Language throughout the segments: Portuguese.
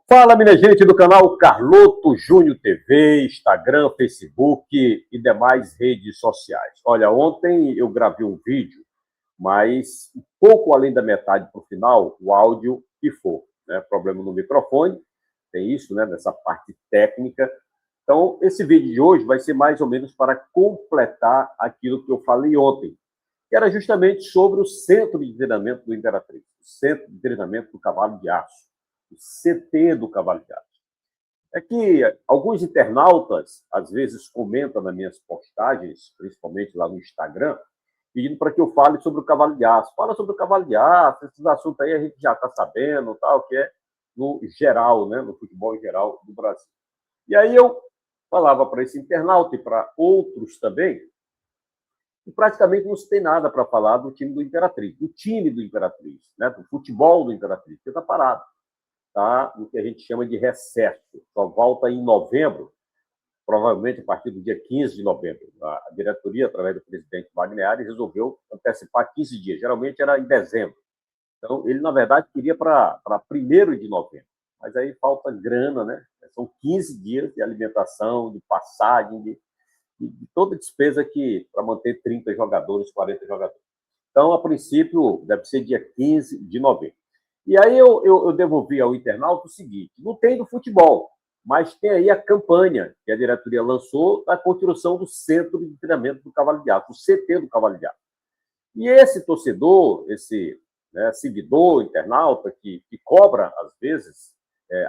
Fala, minha gente do canal Carloto Júnior TV, Instagram, Facebook e demais redes sociais. Olha, ontem eu gravei um vídeo, mas um pouco além da metade para o final, o áudio pifou, né? Problema no microfone, tem isso, né? Nessa parte técnica. Então, esse vídeo de hoje vai ser mais ou menos para completar aquilo que eu falei ontem, que era justamente sobre o Centro de Treinamento do Imperatriz, o Centro de Treinamento do Cavalo de Aço, o CT do Cavalo de Aço. É que alguns internautas, às vezes, comentam nas minhas postagens, principalmente lá no Instagram, pedindo para que eu fale sobre o cavalo de aço. Fala sobre o cavalo de aço, esses assuntos aí a gente já está sabendo, tal, que é no geral, né, no futebol em geral do Brasil. E aí eu falava para esse internauta e para outros também, e praticamente não se tem nada para falar do time do Imperatriz, né, do futebol do Imperatriz, que está parado, tá, no que a gente chama de recesso. Só volta em novembro, provavelmente a partir do dia 15 de novembro. A diretoria, através do presidente Wagner Ares, resolveu antecipar 15 dias. Geralmente era em dezembro. Então, ele, na verdade, queria para 1º de novembro. Mas aí falta grana, né? São 15 dias de alimentação, de passagem, de toda despesa que para manter 30 jogadores, 40 jogadores. Então, a princípio, deve ser dia 15 de novembro. E aí eu devolvi ao internauta o seguinte: não tem do futebol, mas tem aí a campanha que a diretoria lançou da construção do Centro de Treinamento do Cavalo de Aço, o CT do Cavalo de Aço. E esse torcedor, esse, né, seguidor, internauta, que cobra, às vezes,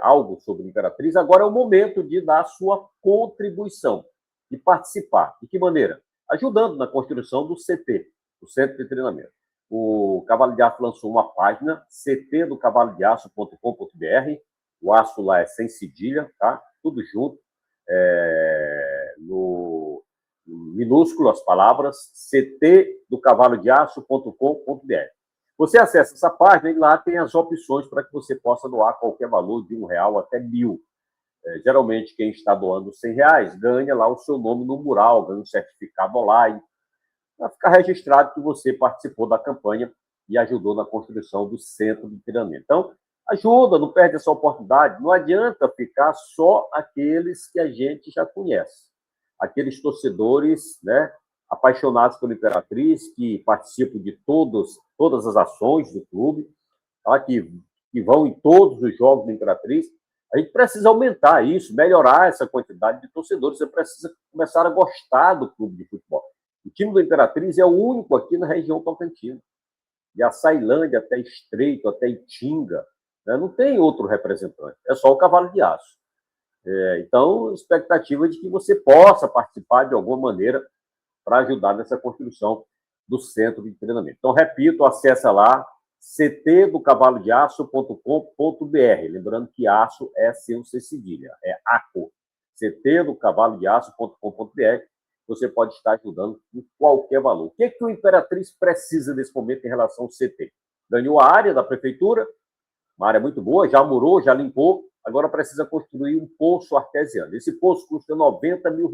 algo sobre a Imperatriz, agora é o momento de dar a sua contribuição, de participar. De que maneira? Ajudando na construção do CT, o Centro de Treinamento. O Cavalo de Aço lançou uma página, ctdocavalodeaço.com.br. O aço lá é sem cedilha, tá? Tudo junto. No minúsculo as palavras, ctdocavalodeaço.com.br. Você acessa essa página e lá tem as opções para que você possa doar qualquer valor de R$1 até R$1.000. Geralmente, quem está doando R$100 ganha lá o seu nome no mural, ganha um certificado online, para ficar registrado que você participou da campanha e ajudou na construção do Centro de Treinamento. Então, ajuda, não perde essa oportunidade. Não adianta ficar só aqueles que a gente já conhece. Aqueles torcedores, né, apaixonados pela Imperatriz, que participam de todas as ações do clube, tá, que vão em todos os jogos da Imperatriz. A gente precisa aumentar isso, melhorar essa quantidade de torcedores. Você precisa começar a gostar do clube de futebol. O time do Imperatriz é o único aqui na região tocantina. De Açailândia até Estreito, até Itinga, né? Não tem outro representante. É só o Cavalo de Aço. Então, expectativa de que você possa participar de alguma maneira para ajudar nessa construção do Centro de Treinamento. Então, repito, acessa lá, ctdocavalodeaço.com.br. Lembrando que aço é sem o C cedilha, é ACO. ctdocavalodeaço.com.br. Você pode estar ajudando em qualquer valor. O que o Imperatriz precisa nesse momento em relação ao CT? Ganhou a área da prefeitura, uma área muito boa, já murou, já limpou, agora precisa construir um poço artesiano. Esse poço custa R$90 mil.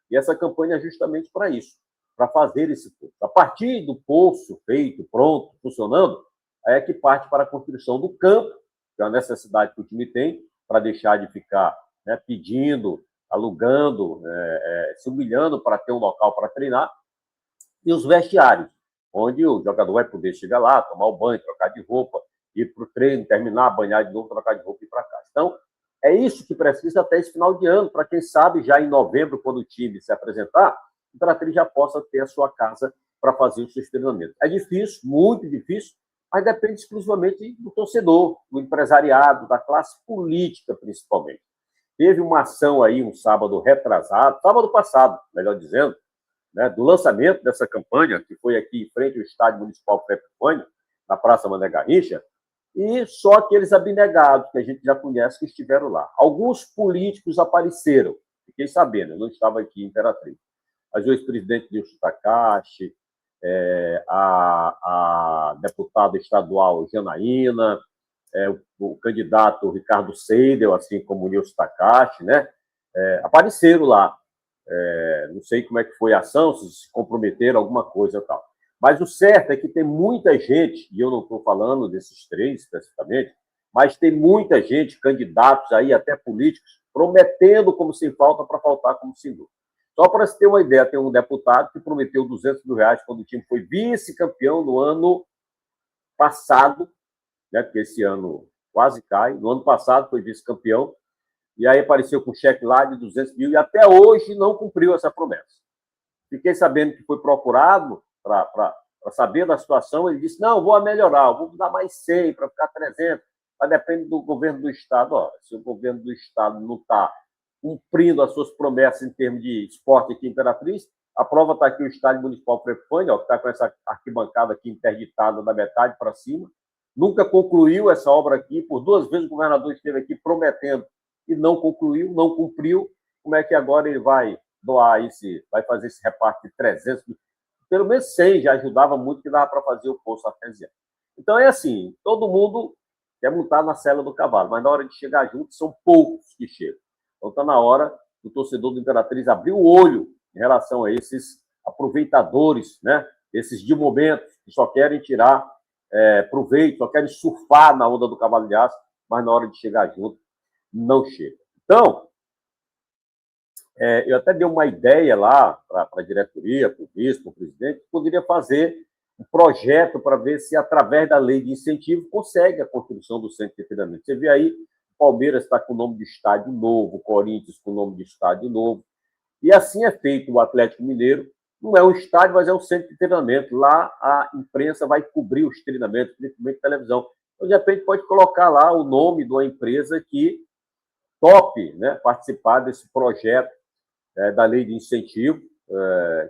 E essa campanha é justamente para isso, para fazer esse poço. A partir do poço feito, pronto, funcionando, é que parte para a construção do campo, que é a necessidade que o time tem, para deixar de ficar, né, pedindo, alugando, se humilhando para ter um local para treinar, e os vestiários, onde o jogador vai poder chegar lá, tomar o banho, trocar de roupa, ir para o treino, terminar, banhar de novo, trocar de roupa e ir para casa. Então, é isso que precisa até esse final de ano, para quem sabe, já em novembro, quando o time se apresentar, o Imperatriz já possa ter a sua casa para fazer os seus treinamentos. É difícil, muito difícil, mas depende exclusivamente do torcedor, do empresariado, da classe política, principalmente. Teve uma ação aí, um sábado retrasado, sábado passado, melhor dizendo, né, do lançamento dessa campanha, que foi aqui em frente ao Estádio Municipal Pepe Fanho, na Praça Mané Garrincha, e só aqueles abnegados que a gente já conhece que estiveram lá. Alguns políticos apareceram, fiquei sabendo, eu não estava aqui em Imperatriz. Mas o ex-presidente Nilson Takashi, a deputada estadual Janaína, o candidato Ricardo Seidel, assim como o Nilson Takashi, né, apareceram lá. Não sei como é que foi a ação, se comprometeram alguma coisa e tal. Mas o certo é que tem muita gente, e eu não estou falando desses três especificamente, mas tem muita gente, candidatos aí, até políticos, prometendo como se falta para faltar como se nunca. Só para se ter uma ideia, tem um deputado que prometeu R$ 200 mil quando o time foi vice-campeão no ano passado, né, porque esse ano quase cai. No ano passado foi vice-campeão, e aí apareceu com cheque lá de 200 mil e até hoje não cumpriu essa promessa. Fiquei sabendo que foi procurado para saber da situação. Ele disse: não, vou melhorar, vou dar mais 100 para ficar 300, mas depende do governo do Estado. Ó, se o governo do Estado não está cumprindo as suas promessas em termos de esporte aqui em Imperatriz, a prova está aqui: o Estádio Municipal Prefânia, que está com essa arquibancada aqui interditada da metade para cima, nunca concluiu essa obra aqui. Por 2 vezes o governador esteve aqui prometendo e não concluiu, não cumpriu. Como é que agora ele vai doar vai fazer esse reparto de 300 mil? Pelo menos 100 já ajudava muito, que dava para fazer o poço artesiano. Então é assim, todo mundo quer montar na sela do cavalo, mas na hora de chegar junto são poucos que chegam. Então está na hora do torcedor do Imperatriz abrir o olho em relação a esses aproveitadores, né? Esses de momento, que só querem tirar proveito, só querem surfar na onda do cavalo de aço, mas na hora de chegar junto não chega. Então, eu até dei uma ideia lá para a diretoria, para o vice, para o presidente, que poderia fazer um projeto para ver se, através da lei de incentivo, consegue a construção do centro de treinamento. Você vê aí, o Palmeiras está com o nome de estádio novo, o Corinthians com o nome de estádio novo, e assim é feito o Atlético Mineiro. Não é um estádio, mas é um centro de treinamento. Lá a imprensa vai cobrir os treinamentos, principalmente televisão. Então, de repente, pode colocar lá o nome de uma empresa que tope, né, participar desse projeto da lei de incentivo,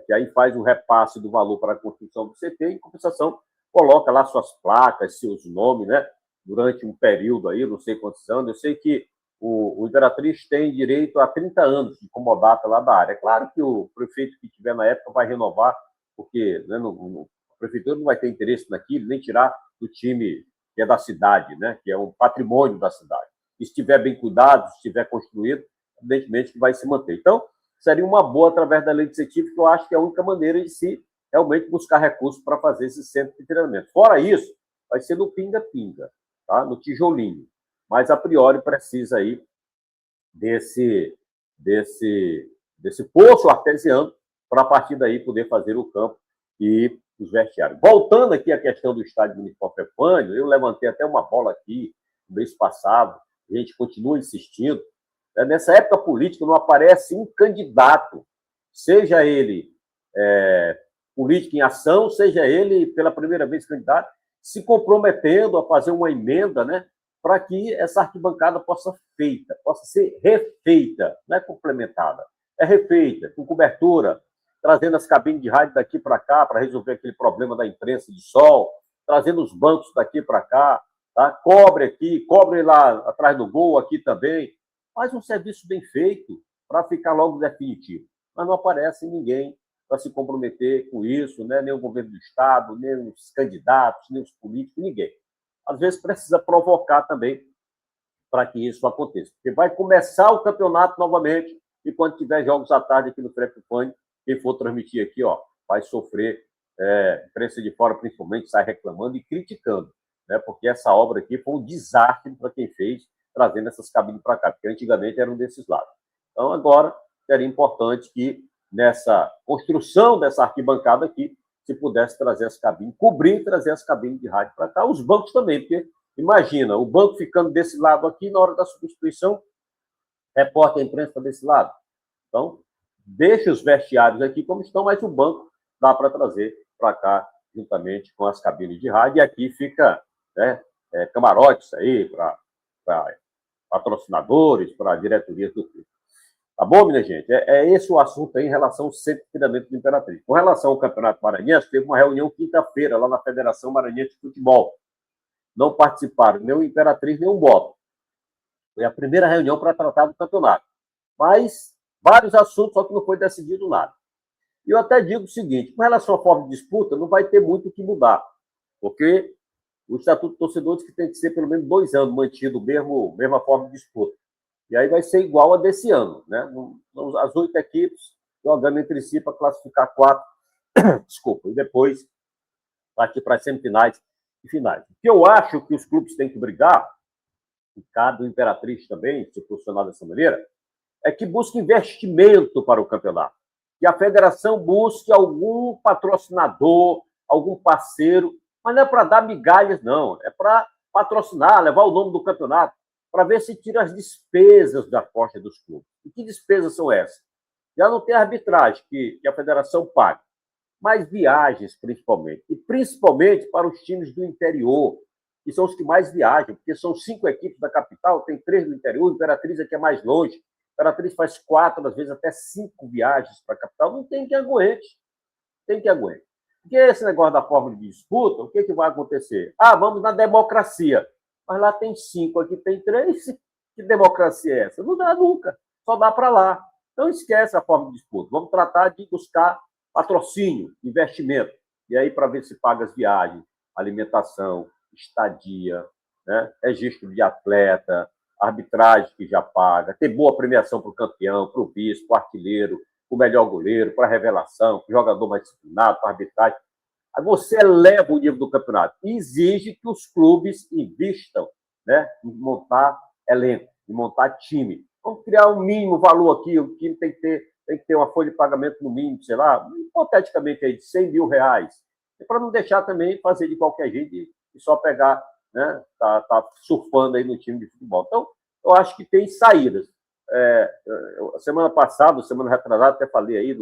que aí faz o repasse do valor para a construção do CT, e, em compensação, coloca lá suas placas, seus nomes, né, durante um período aí, não sei quantos anos. Eu sei que o Imperatriz tem direito a 30 anos de comodata lá da área. É claro que o prefeito que tiver na época vai renovar, porque, né, a prefeitura não vai ter interesse naquilo, nem tirar do time que é da cidade, né, que é um patrimônio da cidade. E se estiver bem cuidado, se estiver construído, evidentemente que vai se manter. Então, seria uma boa, através da lei de incentivo, que eu acho que é a única maneira de se realmente buscar recursos para fazer esse centro de treinamento. Fora isso, vai ser no pinga-pinga, tá? No tijolinho. Mas, a priori, precisa aí desse poço artesiano para, a partir daí, poder fazer o campo e os vestiários. Voltando aqui à questão do estádio municipal Prefânia, eu levantei até uma bola aqui no mês passado, a gente continua insistindo. Nessa época política não aparece um candidato, seja ele político em ação, seja ele pela primeira vez candidato, se comprometendo a fazer uma emenda, né, para que essa arquibancada possa ser refeita, não é complementada, é refeita, com cobertura, trazendo as cabines de rádio daqui para cá para resolver aquele problema da imprensa de sol, trazendo os bancos daqui para cá, tá? Cobre aqui, cobre lá atrás do gol, aqui também. Faz um serviço bem feito para ficar logo definitivo. Mas não aparece ninguém para se comprometer com isso, né? Nem o governo do Estado, nem os candidatos, nem os políticos, ninguém. Às vezes precisa provocar também para que isso aconteça. Porque vai começar o campeonato novamente, e quando tiver jogos à tarde aqui no Prefânia, quem for transmitir aqui, ó, vai sofrer, imprensa de fora principalmente, sai reclamando e criticando, né? Porque essa obra aqui foi um desastre para quem fez, trazendo essas cabines para cá, porque antigamente eram desses lados. Então, agora, seria importante que, nessa construção dessa arquibancada aqui, se pudesse trazer as cabines, cobrir e trazer as cabines de rádio para cá, os bancos também, porque, imagina, o banco ficando desse lado aqui, na hora da substituição, repórter a imprensa desse lado. Então, deixa os vestiários aqui como estão, mas o banco dá para trazer para cá, juntamente com as cabines de rádio, e aqui fica, né, camarotes aí para patrocinadores, para diretorias do clube. Tá bom, minha gente? É esse o assunto aí em relação ao centro de treinamento do Imperatriz. Com relação ao Campeonato Maranhense, teve uma reunião quinta-feira lá na Federação Maranhense de Futebol. Não participaram nem o Imperatriz, nem o Bota. Foi a primeira reunião para tratar do campeonato. Mas vários assuntos, só que não foi decidido nada. E eu até digo o seguinte: com relação à forma de disputa, não vai ter muito o que mudar, porque o Estatuto do Torcedor diz que tem que ser pelo menos 2 anos mantido a mesma forma de disputa. E aí vai ser igual a desse ano, né? As 8 equipes jogando entre si para classificar 4, desculpa, e depois partir para as semifinais e finais. O que eu acho que os clubes têm que brigar e cabe o Imperatriz também se posicionar dessa maneira, é que busque investimento para o campeonato. Que a federação busque algum patrocinador, algum parceiro, mas não é para dar migalhas, não. É para patrocinar, levar o nome do campeonato, para ver se tira as despesas da costa dos clubes. E que despesas são essas? Já não tem arbitragem que a federação paga, mas viagens, principalmente. E principalmente para os times do interior, que são os que mais viajam, porque são 5 equipes da capital, tem 3 do interior, Imperatriz é que é mais longe. Imperatriz faz 4, às vezes até 5 viagens para a capital. Não tem que aguente. Tem que aguente. Porque esse negócio da forma de disputa, o que vai acontecer? Vamos na democracia. Mas lá tem 5, aqui tem 3. Que democracia é essa? Não dá nunca. Só dá para lá. Então esquece a forma de disputa. Vamos tratar de buscar patrocínio, investimento. E aí, para ver se paga as viagens, alimentação, estadia, né? Registro de atleta, arbitragem que já paga, ter boa premiação para o campeão, para o vice, para o artilheiro, para o melhor goleiro, para a revelação, para o jogador mais disciplinado, para a arbitragem. Aí você eleva o nível do campeonato e exige que os clubes invistam, né, em montar elenco, em montar time. Vamos criar um mínimo valor aqui, o time tem que ter uma folha de pagamento no mínimo, sei lá, hipoteticamente aí de R$100 mil, para não deixar também fazer de qualquer jeito e só pegar, né, tá surfando aí no time de futebol. Então, eu acho que tem saídas. Semana passada, semana retrasada, até falei aí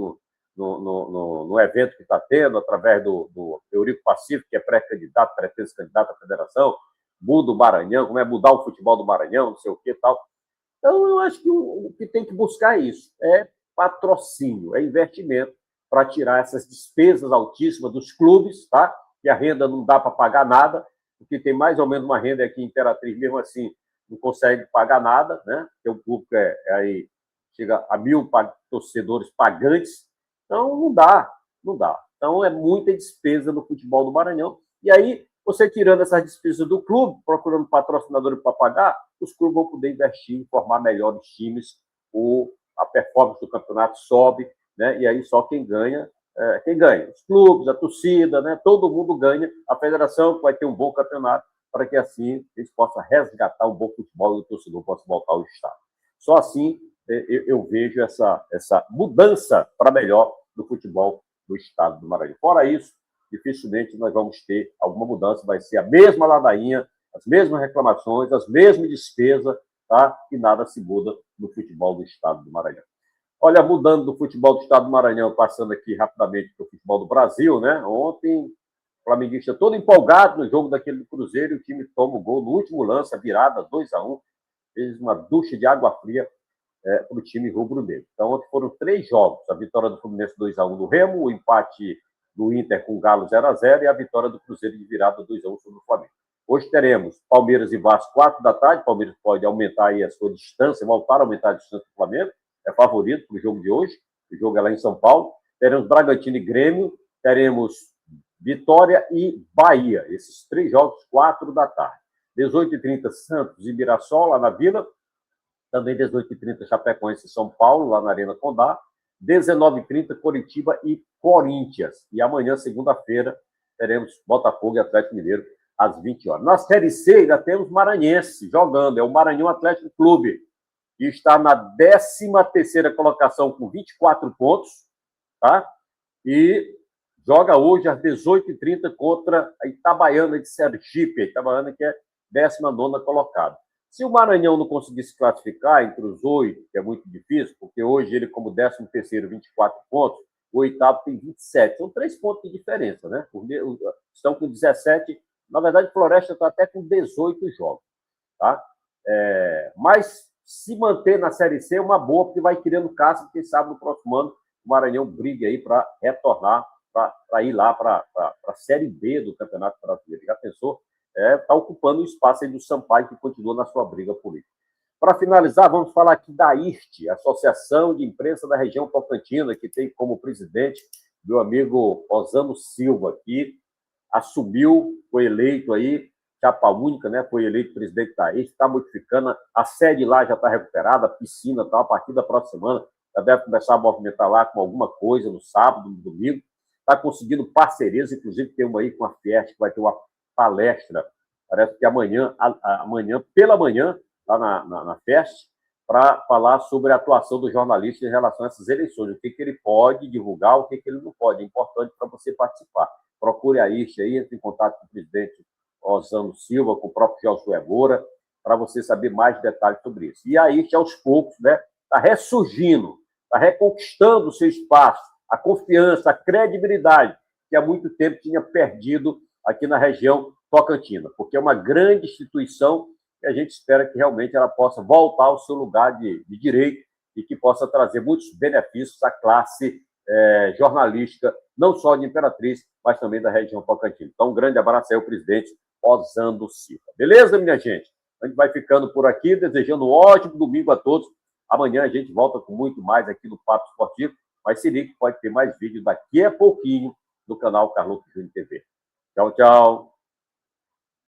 no evento que está tendo, através do Eurico Pacífico, que é pré-candidato, pretende candidato à federação, muda o Maranhão, como é mudar o futebol do Maranhão, não sei o que e tal. Então, eu acho que o que tem que buscar é isso, é patrocínio, é investimento para tirar essas despesas altíssimas dos clubes, tá? Que a renda não dá para pagar nada, porque tem mais ou menos uma renda aqui em Imperatriz, mesmo assim, não consegue pagar nada, né? Porque o público aí chega a 1.000 torcedores pagantes, então não dá. Então é muita despesa no futebol do Maranhão. E aí, você tirando essas despesas do clube, procurando patrocinadores para pagar, os clubes vão poder investir em formar melhores times, a performance do campeonato sobe, né? E aí só quem ganha, os clubes, a torcida, né? Todo mundo ganha, a federação vai ter um bom campeonato, para que assim eles possam resgatar um bom futebol e o torcedor possa voltar ao estado. Só assim eu vejo essa mudança para melhor do futebol do estado do Maranhão. Fora isso, dificilmente nós vamos ter alguma mudança, vai ser a mesma ladainha, as mesmas reclamações, as mesmas despesas, tá? E nada se muda no futebol do estado do Maranhão. Olha, mudando do futebol do estado do Maranhão, passando aqui rapidamente para o futebol do Brasil, né? Ontem, o flamenguista todo empolgado no jogo daquele do Cruzeiro, e o time toma o gol no último lance, a virada 2-1, fez uma ducha de água fria para o time rubro-negro. Então, ontem foram 3 jogos, a vitória do Fluminense 2-1 do Remo, o empate do Inter com o Galo 0-0 e a vitória do Cruzeiro de virada 2-1 sobre o Flamengo. Hoje teremos Palmeiras e Vasco 4 da tarde, Palmeiras pode aumentar aí a sua distância, voltar a aumentar a distância do Flamengo, é favorito para o jogo de hoje, o jogo é lá em São Paulo. Teremos Bragantino e Grêmio, teremos Vitória e Bahia, esses 3 jogos, 4 da tarde. 18h30, Santos e Mirassol, lá na Vila. Também 18h30, Chapecoense e São Paulo, lá na Arena Condá. 19h30, Coritiba e Corinthians. E amanhã, segunda-feira, teremos Botafogo e Atlético Mineiro, às 20 horas. Na Série C, ainda temos Maranhense jogando. É o Maranhão Atlético Clube, que está na 13ª colocação com 24 pontos, tá? E joga hoje às 18h30 contra a Itabaiana de Sergipe, a Itabaiana que é 19ª colocada. Se o Maranhão não conseguir se classificar entre os 8, que é muito difícil, porque hoje ele, como 13º, 24 pontos, o oitavo tem 27. São 3 pontos de diferença, né? Estão com 17. Na verdade, Floresta está até com 18 jogos, tá? Mas se manter na Série C é uma boa, porque vai criando casca, quem sabe no próximo ano o Maranhão briga aí para retornar, para ir lá para a Série B do Campeonato Brasileiro. Já pensou? Está ocupando o espaço aí do Sampaio, que continua na sua briga política. Para finalizar, vamos falar aqui da IRT, Associação de Imprensa da Região Tocantina, que tem como presidente meu amigo Osano Silva, que assumiu, foi eleito aí, chapa única, né? Foi eleito presidente da IRT, está modificando, a sede lá já está recuperada, a piscina tal, a partir da próxima semana já deve começar a movimentar lá com alguma coisa no sábado, no domingo. Está conseguindo parcerias, inclusive tem uma aí com a Fiesp, que vai ter uma palestra parece que amanhã pela manhã, lá na FEST, para falar sobre a atuação do jornalista em relação a essas eleições, o que ele pode divulgar, o que ele não pode. É importante para você participar. Procure a IST aí, entre em contato com o presidente Osano Silva, com o próprio Josué Moura, para você saber mais detalhes sobre isso. E a IST, aos poucos, né, está ressurgindo, está reconquistando o seu espaço, a confiança, a credibilidade que há muito tempo tinha perdido aqui na região tocantina, porque é uma grande instituição e a gente espera que realmente ela possa voltar ao seu lugar de direito e que possa trazer muitos benefícios à classe jornalística, não só de Imperatriz, mas também da região tocantina. Então, um grande abraço aí ao presidente Osando Silva. Beleza, minha gente? A gente vai ficando por aqui, desejando um ótimo domingo a todos. Amanhã a gente volta com muito mais aqui no Papo Esportivo, mas se liga que pode ter mais vídeo daqui a pouquinho no canal Carloto Júnior TV. Tchau, tchau.